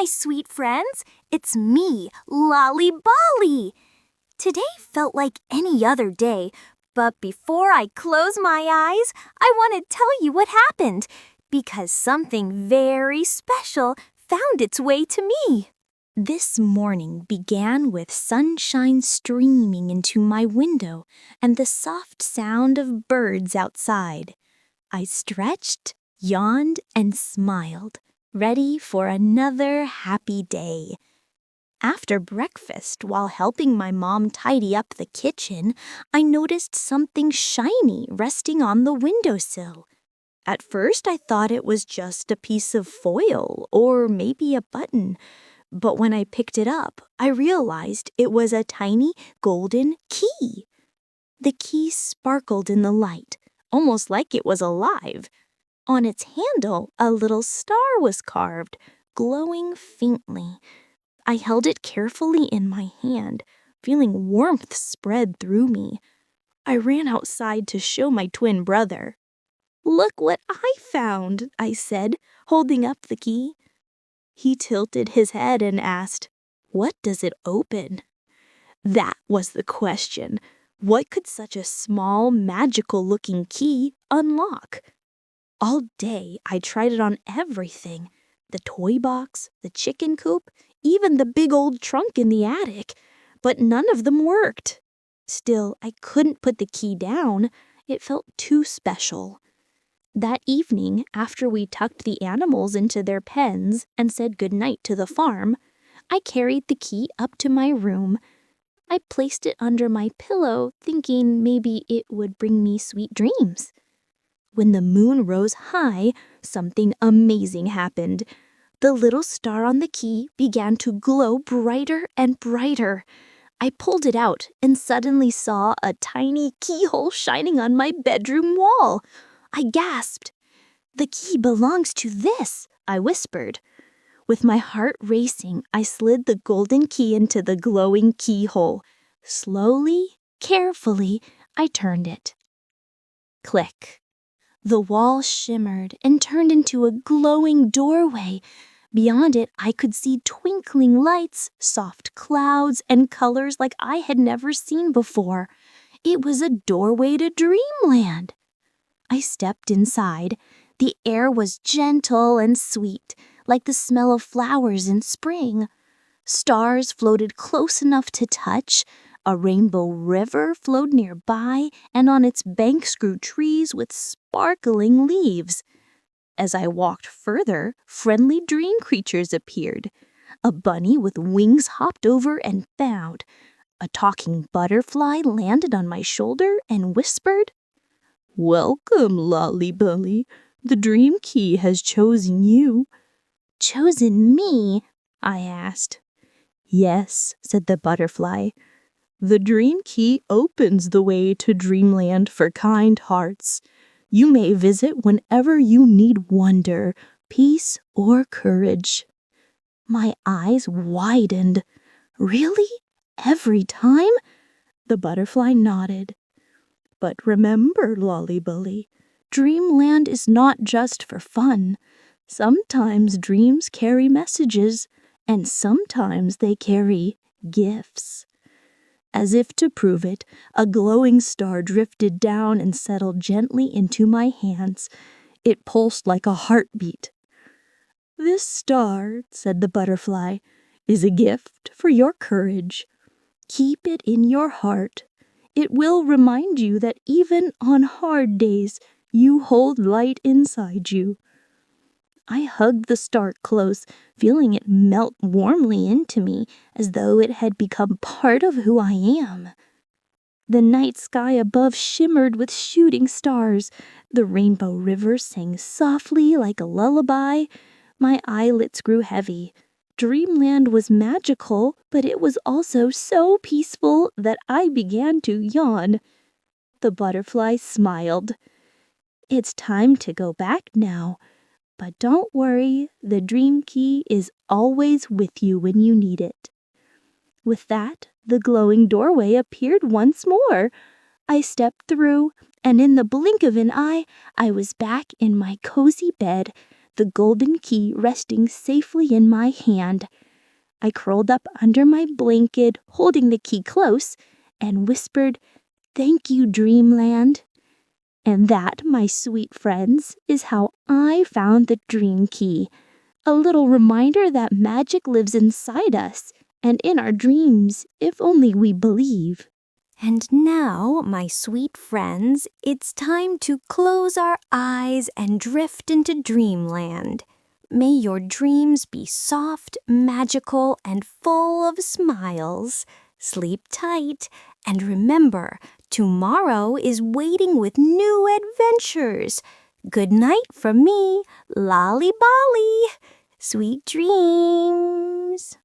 sweet friends. It's me, Lolly Bolly. Today felt like any other day, but before I close my eyes, I want to tell you what happened, because something very special found its way to me. This morning began with sunshine streaming into my window and the soft sound of birds outside. I stretched, yawned, and smiled, ready for another happy day. After breakfast, while helping my mom tidy up the kitchen, I noticed something shiny resting on the windowsill. At first, I thought it was just a piece of foil or maybe a button. But when I picked it up, I realized it was a tiny golden key. The key sparkled in the light, almost like it was alive. On its handle, a little star was carved, glowing faintly. I held it carefully in my hand, feeling warmth spread through me. I ran outside to show my twin brother. "Look what I found," I said, holding up the key. He tilted his head and asked, "What does it open?" That was the question. What could such a small, magical-looking key unlock? All day, I tried it on everything. The toy box, the chicken coop, even the big old trunk in the attic. But none of them worked. Still, I couldn't put the key down. It felt too special. That evening, after we tucked the animals into their pens and said goodnight to the farm, I carried the key up to my room. I placed it under my pillow, thinking maybe it would bring me sweet dreams. When the moon rose high, something amazing happened. The little star on the key began to glow brighter and brighter. I pulled it out and suddenly saw a tiny keyhole shining on my bedroom wall. I gasped. "The key belongs to this," I whispered. With my heart racing, I slid the golden key into the glowing keyhole. Slowly, carefully, I turned it. Click. The wall shimmered and turned into a glowing doorway. Beyond it, I could see twinkling lights, soft clouds, and colors like I had never seen before. It was a doorway to dreamland. I stepped inside. The air was gentle and sweet, like the smell of flowers in spring. Stars floated close enough to touch. A rainbow river flowed nearby, and on its banks grew trees with sparkling leaves. As I walked further, friendly dream creatures appeared. A bunny with wings hopped over and bowed. A talking butterfly landed on my shoulder and whispered, "Welcome, Lolly Bolly. The dream key has chosen you." "Chosen me?" I asked. "Yes," said the butterfly. "The dream key opens the way to dreamland for kind hearts. You may visit whenever you need wonder, peace, or courage." My eyes widened. "Really? Every time?" The butterfly nodded. "But remember, Lolly Bolly, dreamland is not just for fun. Sometimes dreams carry messages, and sometimes they carry gifts." As if to prove it, a glowing star drifted down and settled gently into my hands. It pulsed like a heartbeat. "This star," said the butterfly, "is a gift for your courage. Keep it in your heart. It will remind you that even on hard days, you hold light inside you." I hugged the star close, feeling it melt warmly into me, as though it had become part of who I am. The night sky above shimmered with shooting stars. The rainbow river sang softly like a lullaby. My eyelids grew heavy. Dreamland was magical, but it was also so peaceful that I began to yawn. The butterfly smiled. "It's time to go back now. But don't worry, the dream key is always with you when you need it." With that, the glowing doorway appeared once more. I stepped through, and in the blink of an eye, I was back in my cozy bed. the golden key resting safely in my hand. I curled up under my blanket, holding the key close, and whispered, "Thank you, Dreamland." And that, my sweet friends, is how I found the dream key. A little reminder that magic lives inside us and in our dreams, if only we believe. And now, my sweet friends, it's time to close our eyes and drift into dreamland. May your dreams be soft, magical, and full of smiles. Sleep tight, and remember, tomorrow is waiting with new adventures. Good night from me, Lolly Bolly. Sweet dreams.